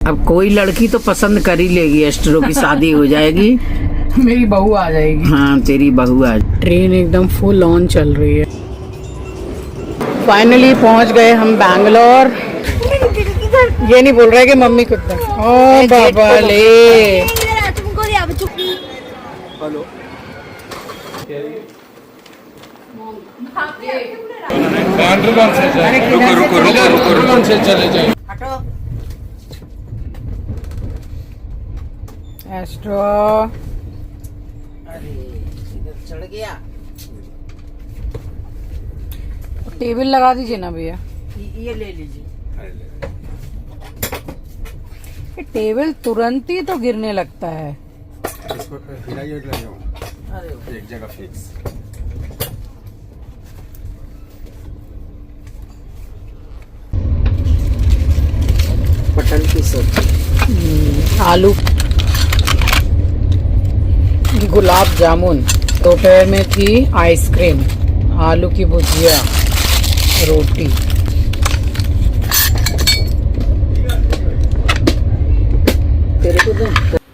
अब कोई लड़की तो पसंद कर ही लेगी, एस्ट्रो की शादी हो जाएगी। मेरी बहू आ जाएगी। हाँ तेरी बहू आ। ट्रेन एकदम फुल ऑन चल रही है। फाइनली पहुंच गए हम बैंगलोर। ये नहीं बोल रहे कि मम्मी कितना। ओ बाबा ले। हेलो रुको चले जाए। एस्ट्रो चढ़ गया। टेबल लगा दीजिए ना भैया। ये ले लीजिए। ये टेबल तुरंत ही तो गिरने लगता है। इसको हिलाइए एक जगह फिक्स। पटल की सब्जी, आलू, गुलाब जामुन, दोपहर में थी आइसक्रीम, आलू की भुजिया, रोटी।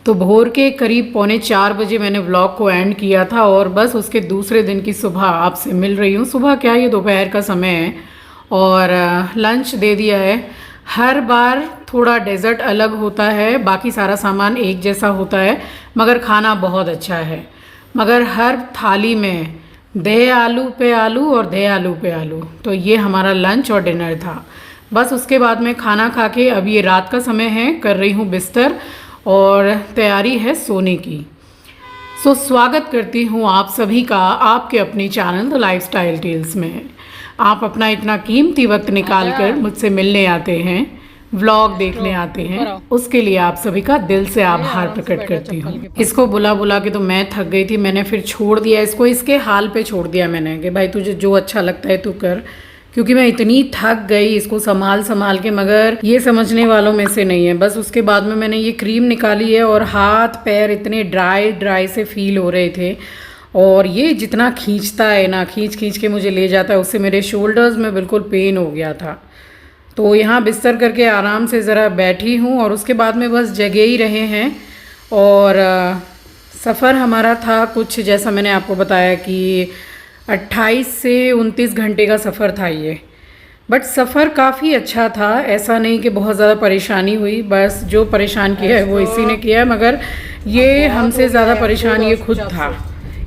तो भोर के करीब 3:45 बजे मैंने व्लॉग को एंड किया था और बस उसके दूसरे दिन की सुबह आपसे मिल रही हूँ। सुबह क्या, ये दोपहर का समय है और लंच दे दिया है। हर बार थोड़ा डेजर्ट अलग होता है, बाकी सारा सामान एक जैसा होता है, मगर खाना बहुत अच्छा है। मगर हर थाली में दही आलू पे आलू और दही आलू पे आलू। तो ये हमारा लंच और डिनर था। बस उसके बाद में खाना खा के अब ये रात का समय है, कर रही हूँ बिस्तर और तैयारी है सोने की। सो स्वागत करती हूँ आप सभी का आपके अपनी चैनल द लाइफस्टाइल टेल्स में। आप अपना इतना कीमती वक्त निकाल कर मुझसे मिलने आते हैं, व्लॉग देखने आते हैं, उसके लिए आप सभी का दिल से आभार प्रकट करती हूँ। इसको बुला बुला के तो मैं थक गई थी, मैंने फिर छोड़ दिया इसको, इसके हाल पे छोड़ दिया मैंने कि भाई तुझे जो अच्छा लगता है तू कर, क्योंकि मैं इतनी थक गई इसको संभाल संभाल के। मगर ये समझने वालों में से नहीं है। बस उसके बाद में मैंने ये क्रीम निकाली है और हाथ पैर इतने ड्राई से फील हो रहे थे और ये जितना खींचता है ना, खींच खींच के मुझे ले जाता है, उससे मेरे शोल्डर्स में बिल्कुल पेन हो गया था। तो यहाँ बिस्तर करके आराम से ज़रा बैठी हूँ और उसके बाद में बस जगे ही रहे हैं। और सफ़र हमारा था कुछ जैसा मैंने आपको बताया कि 28 से 29 घंटे का सफ़र था ये। बट सफ़र काफ़ी अच्छा था, ऐसा नहीं कि बहुत ज़्यादा परेशानी हुई। बस जो परेशान किया है वो इसी ने किया है, मगर ये हमसे ज़्यादा परेशान ये खुद था।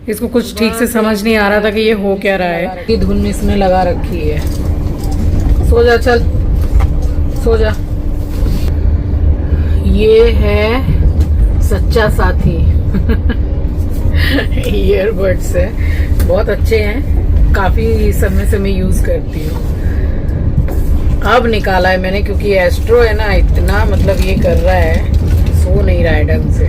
इसको कुछ ठीक से समझ नहीं आ रहा था कि ये हो क्या रहा है। ये धुन इसने लगा रखी है। सो जा, चल सो जा। ये है सच्चा साथी। ईयरबड्स है, बहुत अच्छे हैं, काफ़ी समय से मैं यूज़ करती हूँ। अब निकाला है मैंने क्योंकि एस्ट्रो है ना, इतना मतलब ये कर रहा है, सो नहीं रहा है ढंग से।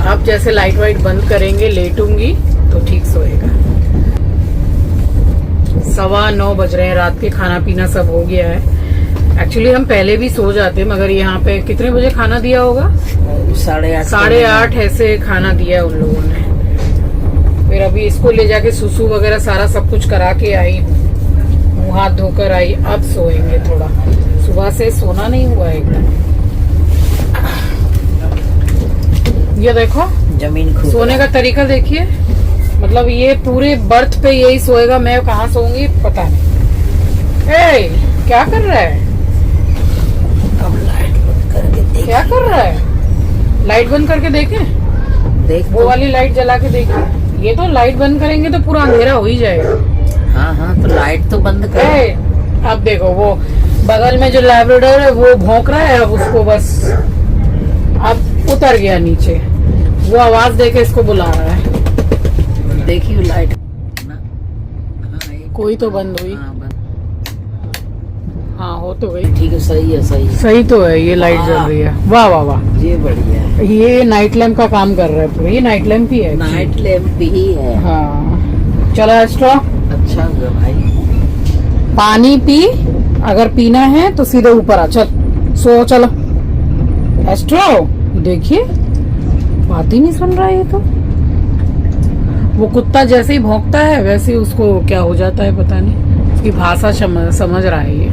आप जैसे लाइट वाइट बंद करेंगे, लेटूंगी तो ठीक सोएगा। 9:15 बज रहे हैं रात के, खाना पीना सब हो गया है। एक्चुअली हम पहले भी सो जाते, मगर यहाँ पे कितने बजे खाना दिया होगा? 8:30 ऐसे खाना दिया उन लोगों ने। फिर अभी इसको ले जाके सुसु वगैरह सारा सब कुछ करा के आई हूँ, मुँह हाथ धोकर आई। अब सोएंगे थोड़ा, सुबह से सोना नहीं हुआ एकदम। ये देखो जमीन सोने का तरीका देखिए, मतलब ये पूरे बर्थ पे यही सोएगा, मैं कहाँ सोऊंगी पता नहीं। ए, क्या कर रहा है? अब लाइट बंद करके देख। क्या कर रहा है? लाइट बंद करके देखें, वो वाली लाइट जला के देखें। ये तो लाइट बंद करेंगे तो पूरा अंधेरा हो ही जाएगा। हाँ तो लाइट तो बंद कर। अब देखो वो बगल में जो लैब्राडोर है वो भौंक रहा है, अब उसको बस अब उतर गया नीचे, वो आवाज देके इसको बुला रहा है। देखिए लाइट कोई तो बंद हुई। हाँ हो तो गई। ठीक है, सही है, सही तो है। ये लाइट जल रही है, वाह वाह वाह, ये बढ़िया है। ये नाइट लैम्प का काम कर रहा है पूरा। ये नाइट लैम्प ही है, नाइट लैम्प ही है। हाँ चलो एस्ट्रो, अच्छा होगा भाई। पानी पी, अगर पीना है तो सीधे ऊपर आ, चल सो। चलो एस्ट्रो, देखिए बात ही नहीं सुन रहा है ये तो। वो कुत्ता जैसे ही भौंकता है वैसे ही उसको क्या हो जाता है पता नहीं, उसकी भाषा समझ रहा है ये।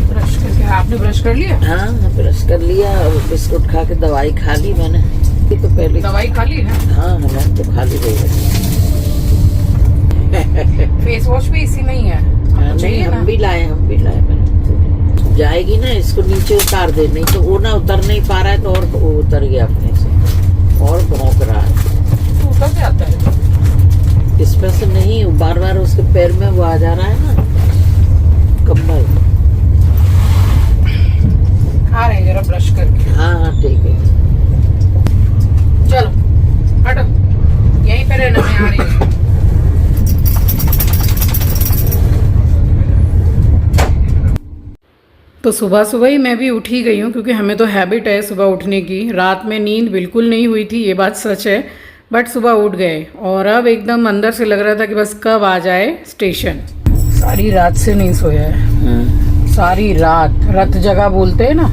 ब्रश करके क्या आपने ब्रश कर लिया? हाँ, ब्रश कर लिया और बिस्कुट खा के दवाई खा ली मैंने। ये तो पहले दवाई खा ली ना? हाँ, मैंने तो खा ली गई। फेस वॉश भी इसी में ही है। नहीं, हम भी लाए मैंने। जाएगी ना, इसको नीचे उतार दे, नहीं तो वो ना उतर नहीं पा रहा है तो और वो उतर गया अपने से और भौंक रहा है। तो उतर जाता है इसमें से नहीं, बार बार उसके पैर में वो आ जा रहा है ना कम्बल। आ रहे जरा ब्रश करके। हाँ हाँ ठीक है। चलो हटो, यहीं पे रहना, मैं आ रही हूँ। तो सुबह सुबह ही मैं भी उठ ही गई हूँ, क्योंकि हमें तो हैबिट है सुबह उठने की। रात में नींद बिल्कुल नहीं हुई थी, ये बात सच है, बट सुबह उठ गए और अब एकदम अंदर से लग रहा था कि बस कब आ जाए स्टेशन। सारी रात से नहीं सोया है, सारी रात। रथ जगह बोलते हैं ना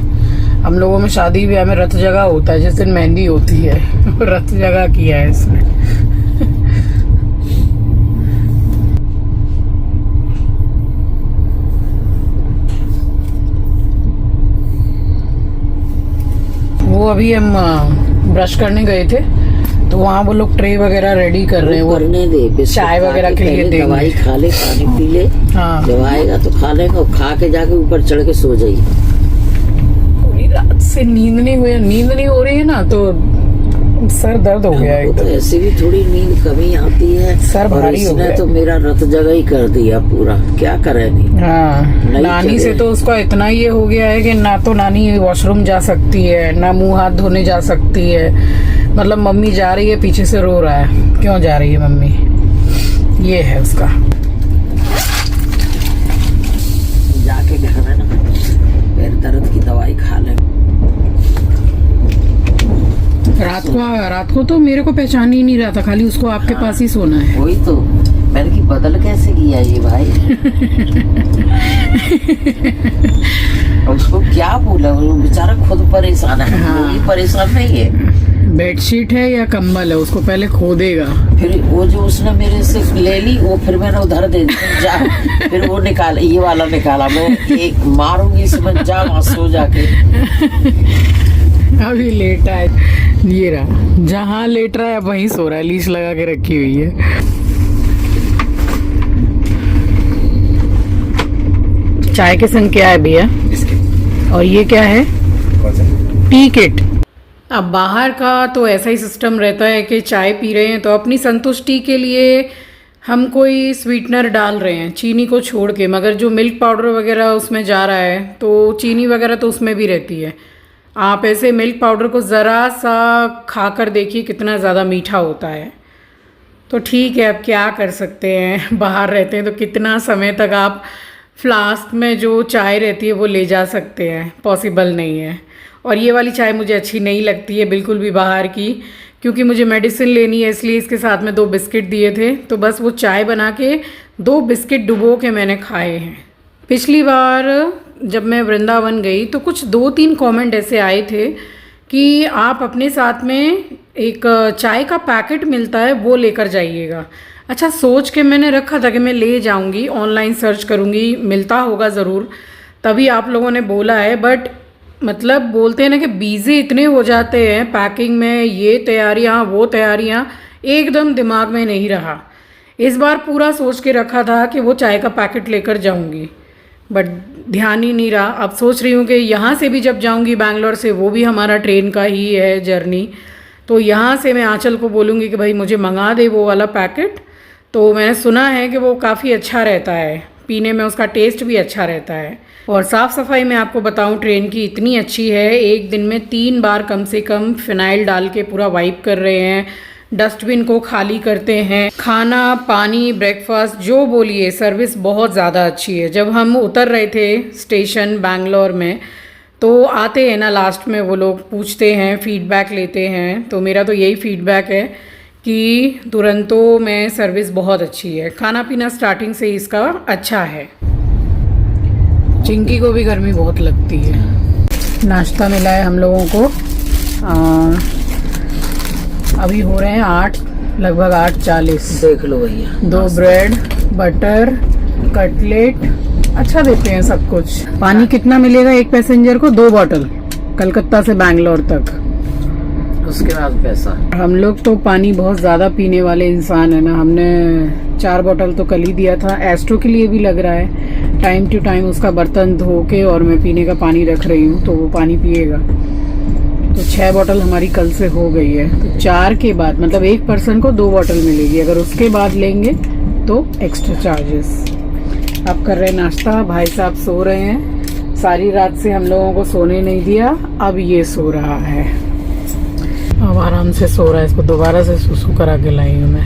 हम लोगों में, शादी ब्याह में रथ जगह होता है जिस दिन मेहंदी होती है। रथ जगह किया है इसने। वो अभी हम ब्रश करने गए थे तो वहाँ वो लोग ट्रे वगैरह रेडी कर रहे हैं। वो करने दे, चाय वगैरह के लिए देंगे। दवाई खा ले, पानी पी ले। हाँ, जब आएगा तो खा लेगा और खा के जाके ऊपर चढ़ के सो जाइए। पूरी रात से नींद नहीं हो रही है ना, तो सर दर्द हो गया है। तो ऐसे भी थोड़ी नींद कमी आती है, सर भारी हो गया। तो मेरा रथ जगह ही कर दिया पूरा, क्या करेंगे। हाँ, नानी से तो उसका इतना ये हो गया है कि ना तो नानी वॉशरूम जा सकती है, ना मुंह हाथ धोने जा सकती है। मतलब मम्मी जा रही है, पीछे से रो रहा है, क्यों जा रही है मम्मी, ये है उसका। जाके घर में ना पैर दर्द की दवाई खा ले। रात को तो मेरे को पहचान ही नहीं रहा था, खाली उसको आपके पास ही सोना है। वही तो मैंने कि बदल कैसे किया ये भाई। और उसको क्या बोला, वो बेचारा खुद परेशान है। हाँ। वो परेशान नहीं है। बेडशीट है या कंबल है, उसको पहले खोदेगा। फिर वो जो उसने मेरे से ले ली, वो फिर मैंने उधर दे दी, जा। फिर वो निकाला, ये वाला निकाला, मैं एक मारूंगी इसमें, जा वहाँ सो जाके। अभी लेटा है, ये रहा, जहाँ लेट रहा है वहीं सो रहा है, लीश लगा के रखी हुई है। चाय के संग क्या है भैया? और ये क्या है? T kit. अब बाहर का तो ऐसा ही सिस्टम रहता है कि चाय पी रहे हैं तो अपनी संतुष्टि के लिए हम कोई स्वीटनर डाल रहे हैं चीनी को छोड़ के, मगर जो मिल्क पाउडर वगैरह उसमें जा रहा है तो चीनी वगैरह तो उसमें भी रहती है। आप ऐसे मिल्क पाउडर को ज़रा सा खा कर देखिए कितना ज़्यादा मीठा होता है। तो ठीक है, अब क्या कर सकते हैं, बाहर रहते हैं तो कितना समय तक आप फ्लास्क में जो चाय रहती है वो ले जा सकते हैं, पॉसिबल नहीं है। और ये वाली चाय मुझे अच्छी नहीं लगती है बिल्कुल भी बाहर की, क्योंकि मुझे मेडिसिन लेनी है, इसलिए इसके साथ में 2 बिस्किट दिए थे, तो बस वो चाय बना के 2 बिस्किट डुबो के मैंने खाए हैं। पिछली बार जब मैं वृंदावन गई तो कुछ 2-3 कमेंट ऐसे आए थे कि आप अपने साथ में एक चाय का पैकेट मिलता है वो लेकर जाइएगा। अच्छा, सोच के मैंने रखा था कि मैं ले जाऊंगी, ऑनलाइन सर्च करूंगी, मिलता होगा ज़रूर, तभी आप लोगों ने बोला है। बट मतलब बोलते हैं ना कि बिज़ी इतने हो जाते हैं पैकिंग में, ये तैयारियाँ वो तैयारियाँ, एकदम दिमाग में नहीं रहा। इस बार पूरा सोच के रखा था कि वो चाय का पैकेट लेकर जाऊंगी, बट ध्यान ही नहीं रहा। अब सोच रही हूँ कि यहाँ से भी जब जाऊँगी बैंगलोर से, वो भी हमारा ट्रेन का ही है जर्नी, तो यहाँ से मैं आंचल को बोलूँगी कि भाई मुझे मंगा दे वो वाला पैकेट। तो मैंने सुना है कि वो काफ़ी अच्छा रहता है, पीने में उसका टेस्ट भी अच्छा रहता है। और साफ़ सफाई में आपको बताऊँ ट्रेन की इतनी अच्छी है, एक दिन में 3 बार कम से कम फिनाइल डाल के पूरा वाइप कर रहे हैं, डस्टबिन को खाली करते हैं, खाना पानी ब्रेकफास्ट जो बोलिए, सर्विस बहुत ज़्यादा अच्छी है। जब हम उतर रहे थे स्टेशन बैंगलोर में तो आते हैं ना लास्ट में वो लोग पूछते हैं, फीडबैक लेते हैं, तो मेरा तो यही फीडबैक है कि दुरंतो में सर्विस बहुत अच्छी है, खाना पीना स्टार्टिंग से ही इसका अच्छा है। चिंकी को भी गर्मी बहुत लगती है। नाश्ता मिला है हम लोगों को, अभी हो रहे हैं 8, लगभग 8:40। देख लो भैया, 2 ब्रेड, बटर, कटलेट अच्छा देते हैं सब कुछ। पानी कितना मिलेगा एक पैसेंजर को? 2 बॉटल, कलकत्ता से बैंगलोर तक। उसके बाद पैसा। हम लोग तो पानी बहुत ज़्यादा पीने वाले इंसान है ना, हमने 4 बॉटल तो कल ही दिया था। एस्ट्रो के लिए भी लग रहा है, टाइम टू टाइम उसका बर्तन धो के और मैं पीने का पानी रख रही हूँ, तो वो पानी पिएगा। तो 6 बॉटल हमारी कल से हो गई है। तो 4 के बाद मतलब एक पर्सन को 2 बॉटल मिलेगी, अगर उसके बाद लेंगे तो एक्स्ट्रा चार्जेस। अब कर रहे हैं नाश्ता, भाई साहब सो रहे हैं। सारी रात से हम लोगों को सोने नहीं दिया, अब ये सो रहा है, अब आराम से सो रहा है। इसको दोबारा से सुसु करा के लाई हूँ मैं।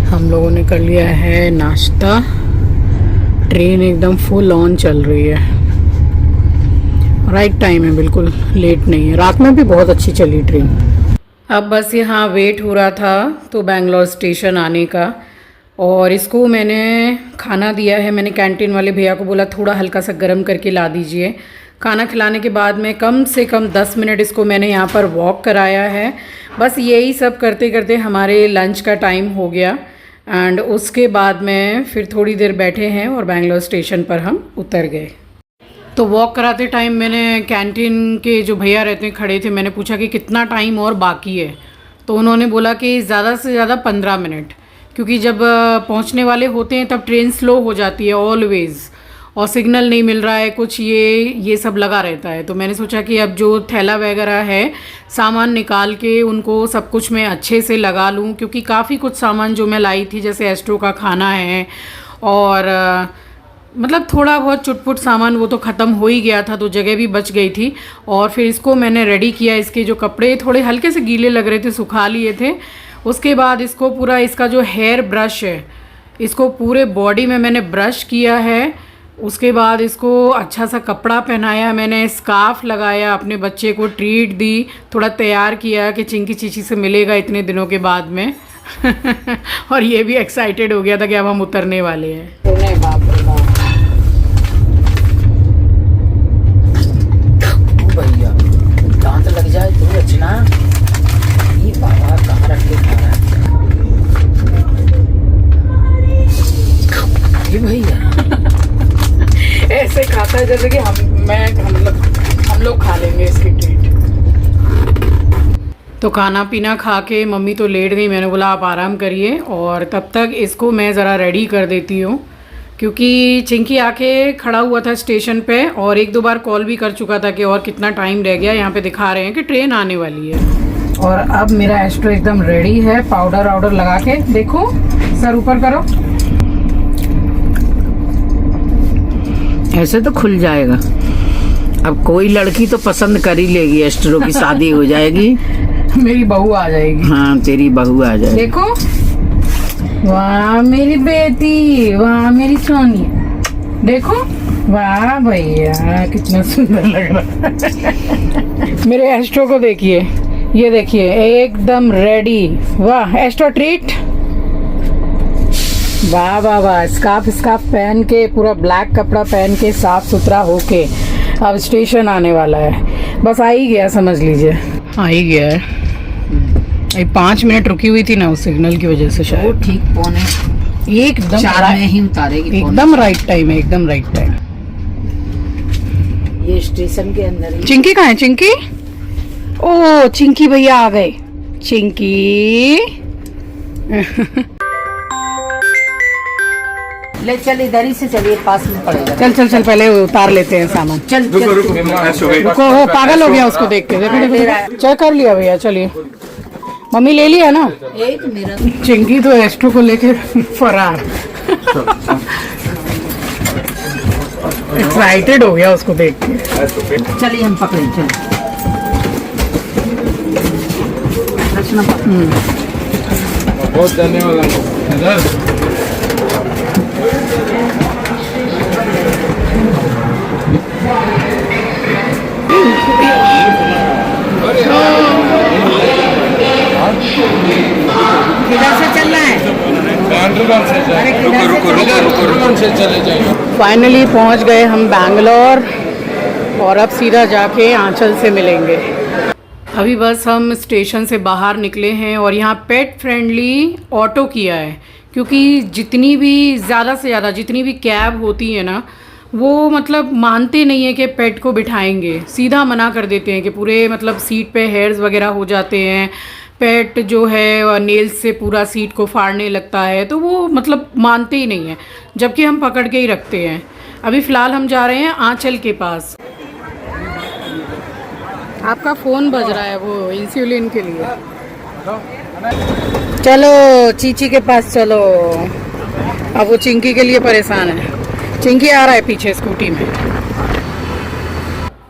हम लोगों ने कर लिया है नाश्ता। ट्रेन एकदम फुल ऑन चल रही है, राइट टाइम है, बिल्कुल लेट नहीं है। रात में भी बहुत अच्छी चली ट्रेन। अब बस यहाँ वेट हो रहा था तो बैंगलोर स्टेशन आने का, और इसको मैंने खाना दिया है। मैंने कैंटीन वाले भैया को बोला थोड़ा हल्का सा गर्म करके ला दीजिए। खाना खिलाने के बाद में कम से कम 10 मिनट इसको मैंने यहाँ पर वॉक कराया है। बस यही सब करते करते हमारे लंच का टाइम हो गया, एंड उसके बाद में फिर थोड़ी देर बैठे हैं और बैंगलोर स्टेशन पर हम उतर गए। तो वॉक कराते टाइम मैंने कैंटीन के जो भैया रहते हैं खड़े थे, मैंने पूछा कि कितना टाइम और बाकी है, तो उन्होंने बोला कि ज़्यादा से ज़्यादा 15 मिनट, क्योंकि जब पहुंचने वाले होते हैं तब ट्रेन स्लो हो जाती है ऑलवेज़, और सिग्नल नहीं मिल रहा है कुछ, ये सब लगा रहता है। तो मैंने सोचा कि अब जो थैला वगैरह है सामान निकाल के उनको सब कुछ मैं अच्छे से लगा लूँ, क्योंकि काफ़ी कुछ सामान जो मैं लाई थी जैसे एस्ट्रो का खाना है और मतलब थोड़ा बहुत चुटपुट सामान वो तो ख़त्म हो ही गया था, तो जगह भी बच गई थी। और फिर इसको मैंने रेडी किया। इसके जो कपड़े थोड़े हल्के से गीले लग रहे थे, सुखा लिए थे। उसके बाद इसको पूरा, इसका जो हेयर ब्रश है इसको पूरे बॉडी में मैंने ब्रश किया है। उसके बाद इसको अच्छा सा कपड़ा पहनाया, मैंने स्कार्फ लगाया, अपने बच्चे को ट्रीट दी, थोड़ा तैयार किया कि चिंकी चीची से मिलेगा इतने दिनों के बाद में और ये भी एक्साइटेड हो गया था कि अब हम उतरने वाले हैं। बाप रे बाप, भैया दांत लग जाए तो रचना, ये बाबा कहाँ रख के खा रहा है ये भैया ऐसे खाता है जैसे कि हम लोग खा लेंगे इसकी ट्रीट। तो खाना पीना खा के मम्मी तो लेट गई, मैंने बोला आप आराम करिए और तब तक इसको मैं ज़रा रेडी कर देती हूँ, क्योंकि चिंकी आके खड़ा हुआ था स्टेशन पे और 1-2 बार कॉल भी कर चुका था कि और कितना टाइम रह गया। यहाँ पे दिखा रहे हैं कि ट्रेन आने वाली है। और अब मेरा एस्ट्रो एकदम रेडी है, पाउडर वाउडर लगा के। देखो सर ऊपर करो, ऐसे तो खुल जाएगा। अब कोई लड़की तो पसंद कर ही लेगी, एस्ट्रो की शादी हो जाएगी मेरी बहू आ जाएगी। हाँ तेरी बहू आ जाएगी। देखो, वाह मेरी बेटी, वाह मेरी सोनिया, देखो वाह भैया कितना सुंदर लग रहा है मेरे एस्ट्रो को देखिए, ये देखिए एकदम रेडी। वाह एस्ट्रो ट्रीट, वाह वाह वाह। स्कार्फ पहन के, पूरा ब्लैक कपड़ा पहन के, साफ सुथरा होके अब स्टेशन आने वाला है। बस आ ही गया, समझ लीजिए आ ही गया है। 5 मिनट रुकी हुई थी ना उस सिग्नल की वजह से शायद। वो ठीक पौने एकदम 4 में ही उतारेगी, एकदम राइट टाइम है, एकदम राइट टाइम। ये स्टेशन के अंदर ही। चिंकी कहाँ है? चिंकी, ओ चिंकी भैया आ गए। चिंकी ले चल, इधर ही से चलिए, पास में पड़ेगा। चल चल चल, पहले उतार लेते हैं सामान। चल रुको, हो पागल हो गया उसको देख के। देखो चेक कर लिया भैया, चलिए मम्मी ले लिया ना। एक मेरा चिंकी तो एस्ट्रो को लेके फरार एक्साइटेड हो गया उसको देख के। चलिए हम पकड़े, चलिए बहुत धन्यवाद। किधर से चलना है? रुको से चले जाएंगे। फाइनली पहुंच गए हम बैंगलोर और अब सीधा जाके आंचल से मिलेंगे। अभी बस हम स्टेशन से बाहर निकले हैं और यहाँ पेट फ्रेंडली ऑटो किया है, क्योंकि जितनी भी ज़्यादा से ज़्यादा जितनी भी कैब होती है ना, वो मतलब मानते नहीं है कि पेट को बिठाएंगे, सीधा मना कर देते हैं कि पूरे मतलब सीट पे हेयर्स वगैरह हो जाते हैं, पेट जो है नेल्स से पूरा सीट को फाड़ने लगता है, तो वो मतलब मानते ही नहीं है, जबकि हम पकड़ के ही रखते हैं। अभी फ़िलहाल हम जा रहे हैं आंचल के पास। आपका फ़ोन बज रहा है, वो इंसुलिन के लिए। चलो चीची के पास चलो। अब वो चिंकी के लिए परेशान है। चिंकी आ रहा है पीछे स्कूटी में।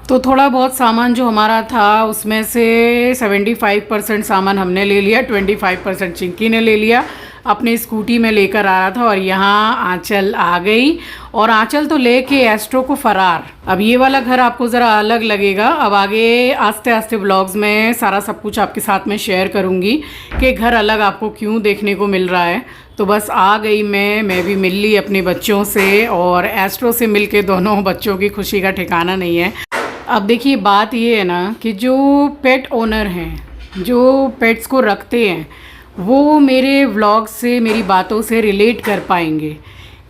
तो थोड़ा बहुत सामान जो हमारा था उसमें से 75% सामान हमने ले लिया, 25% चिंकी ने ले लिया, अपनी स्कूटी में लेकर आ रहा था। और यहाँ आंचल आ गई, और आंचल तो लेके एस्ट्रो को फरार। अब ये वाला घर आपको ज़रा अलग लगेगा। अब आगे आस्ते आस्ते व्लॉग्स में सारा सब कुछ आपके साथ में शेयर करूँगी कि घर अलग आपको क्यों देखने को मिल रहा है। तो बस आ गई मैं भी मिल ली अपने बच्चों से, और एस्ट्रो से मिल के दोनों बच्चों की खुशी का ठिकाना नहीं है। अब देखिए बात ये है ना कि जो पेट ओनर हैं, जो पेट्स को रखते हैं, वो मेरे व्लॉग से, मेरी बातों से रिलेट कर पाएंगे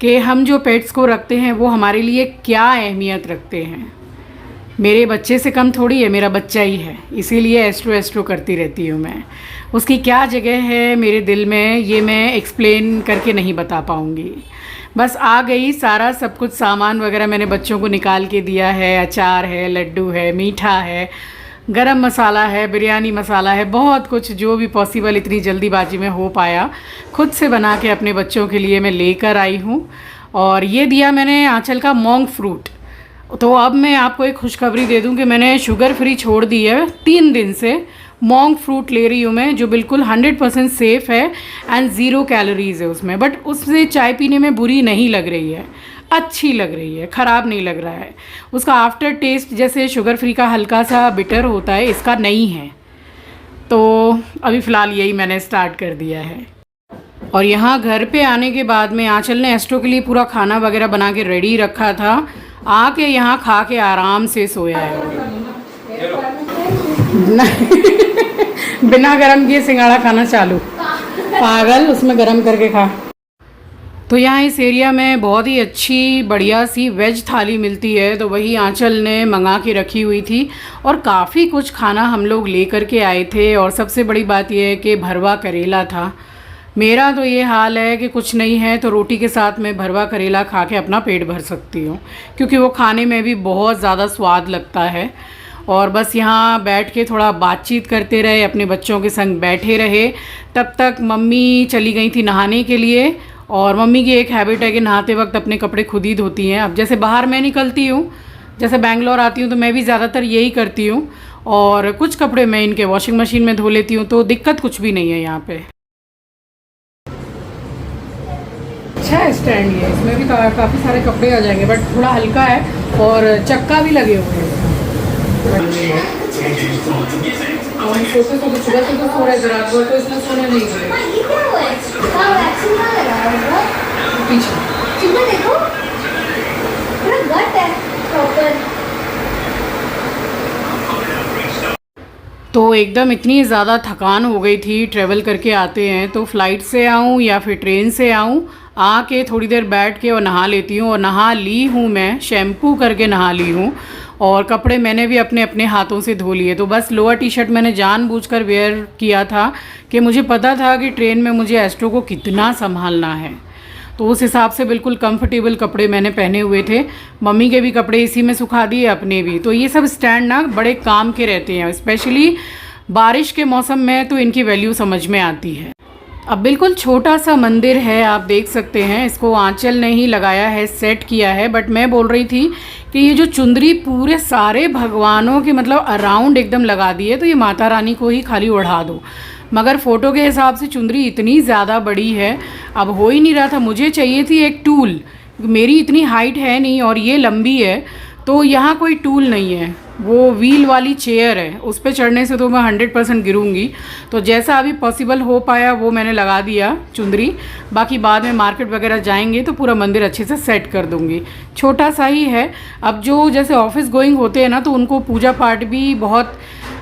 कि हम जो पेट्स को रखते हैं वो हमारे लिए क्या अहमियत रखते हैं। मेरे बच्चे से कम थोड़ी है, मेरा बच्चा ही है, इसीलिए एस्ट्रो एस्ट्रो करती रहती हूँ मैं। उसकी क्या जगह है मेरे दिल में, ये मैं एक्सप्लेन करके नहीं बता पाऊँगी। बस आ गई, सारा सब कुछ सामान वगैरह मैंने बच्चों को निकाल के दिया है। अचार है, लड्डू है, मीठा है, गरम मसाला है, बिरयानी मसाला है, बहुत कुछ जो भी पॉसिबल इतनी जल्दीबाजी में हो पाया खुद से बना के अपने बच्चों के लिए मैं लेकर आई हूँ। और ये दिया मैंने आंचल का मोंग फ्रूट। तो अब मैं आपको एक खुशखबरी दे दूँ कि मैंने शुगर फ्री छोड़ दी है। 3 दिन से मोंग फ्रूट ले रही हूँ मैं, जो बिल्कुल 100% सेफ़ है एंड 0 कैलोरीज़ है उसमें। बट उससे चाय पीने में बुरी नहीं लग रही है, अच्छी लग रही है, ख़राब नहीं लग रहा है। उसका आफ्टर टेस्ट जैसे शुगर फ्री का हल्का सा बिटर होता है, इसका नहीं है। तो अभी फ़िलहाल यही मैंने स्टार्ट कर दिया है। और यहाँ घर पे आने के बाद में आंचल ने एस्ट्रो के लिए पूरा खाना वगैरह बना के रेडी रखा था। आके यहाँ खा के आराम से सोया है। बिना गरम किए सिंगाड़ा खाना चालू, पागल, उसमें गरम करके खा। तो यहाँ इस एरिया में बहुत ही अच्छी बढ़िया सी वेज थाली मिलती है, तो वही आंचल ने मंगा के रखी हुई थी। और काफ़ी कुछ खाना हम लोग ले कर के आए थे। और सबसे बड़ी बात यह है कि भरवा करेला था। मेरा तो ये हाल है कि कुछ नहीं है तो रोटी के साथ मैं भरवा करेला खा के अपना पेट भर सकती हूँ, क्योंकि वो खाने में भी बहुत ज़्यादा स्वाद लगता है। और बस यहाँ बैठ के थोड़ा बातचीत करते रहे, अपने बच्चों के संग बैठे रहे। तब तक मम्मी चली गई थी नहाने के लिए। और मम्मी की एक हैबिट है कि नहाते वक्त अपने कपड़े खुद ही धोती हैं। अब जैसे बाहर मैं निकलती हूँ, जैसे बेंगलोर आती हूँ, तो मैं भी ज़्यादातर यही करती हूँ। और कुछ कपड़े मैं इनके वॉशिंग मशीन में धो लेती हूँ, तो दिक्कत कुछ भी नहीं है यहाँ पे। अच्छा है स्टैंड ये, इसमें भी काफ़ी सारे कपड़े आ जाएंगे, बट थोड़ा हल्का है और चक्का भी लगे हुए हैं। और सोते तो सुबह से तो सो रहे थे, रात भर तो इसमें सोने नहीं गए। पीछे देखो पूरा गट है प्रॉपर। तो एकदम इतनी ज़्यादा थकान हो गई थी, ट्रैवल करके आते हैं तो फ़्लाइट से आऊँ या फिर ट्रेन से आऊँ, आके थोड़ी देर बैठ के और नहा लेती हूँ। और नहा ली हूँ, मैं शैम्पू करके नहा ली हूँ। और कपड़े मैंने भी अपने अपने हाथों से धो लिए। तो बस लोअर टी शर्ट मैंने जानबूझकर वेयर किया था कि मुझे पता था कि ट्रेन में मुझे एस्ट्रो को कितना संभालना है। तो उस हिसाब से बिल्कुल कंफर्टेबल कपड़े मैंने पहने हुए थे। मम्मी के भी कपड़े इसी में सुखा दिए, अपने भी। तो ये सब स्टैंड ना बड़े काम के रहते हैं, स्पेशली बारिश के मौसम में तो इनकी वैल्यू समझ में आती है। अब बिल्कुल छोटा सा मंदिर है, आप देख सकते हैं। इसको आंचल ने ही लगाया है, सेट किया है। बट मैं बोल रही थी कि ये जो चुंदरी पूरे सारे भगवानों के मतलब अराउंड एकदम लगा दी है, तो ये माता रानी को ही खाली ओढ़ा दो। मगर फ़ोटो के हिसाब से चुंदरी इतनी ज़्यादा बड़ी है, अब हो ही नहीं रहा था। मुझे चाहिए थी एक टूल, मेरी इतनी हाइट है नहीं और ये लंबी है, तो यहाँ कोई टूल नहीं है। वो व्हील वाली चेयर है, उस पर चढ़ने से तो मैं 100% गिरूँगी। तो जैसा अभी पॉसिबल हो पाया वो मैंने लगा दिया चुंदरी। बाकी बाद में मार्केट वगैरह जाएंगे तो पूरा मंदिर अच्छे से सेट कर दूँगी। छोटा सा ही है। अब जो जैसे ऑफिस गोइंग होते हैं ना, तो उनको पूजा पाठ भी बहुत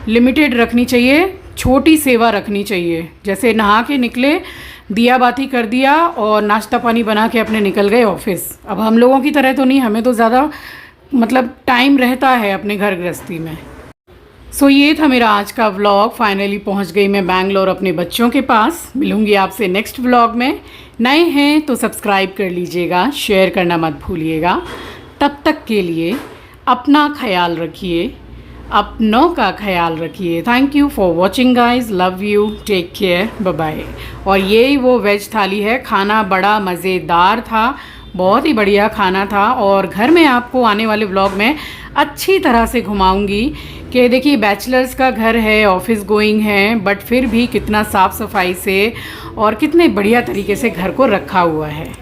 लिमिटेड रखनी चाहिए, छोटी सेवा रखनी चाहिए। जैसे नहा के निकले, दिया बाती कर दिया और नाश्ता पानी बना के अपने निकल गए ऑफिस। अब हम लोगों की तरह तो नहीं, हमें तो ज़्यादा मतलब टाइम रहता है अपने घर गृहस्थी में। सो ये था मेरा आज का व्लॉग। फाइनली पहुंच गई मैं बैंगलोर अपने बच्चों के पास। मिलूंगी आपसे नेक्स्ट व्लॉग में। नए हैं तो सब्सक्राइब कर लीजिएगा, शेयर करना मत भूलिएगा। तब तक के लिए अपना ख्याल रखिए, अपनों का ख्याल रखिए। Thank you for watching guys, love you, take care, bye bye. और ये वो वेज थाली है, खाना बड़ा मज़ेदार था, बहुत ही बढ़िया खाना था। और घर में आपको आने वाले व्लॉग में अच्छी तरह से घुमाऊंगी कि देखिए बैचलर्स का घर है, ऑफिस गोइंग है, बट फिर भी कितना साफ़ सफाई से और कितने बढ़िया तरीके से घर को रखा हुआ है।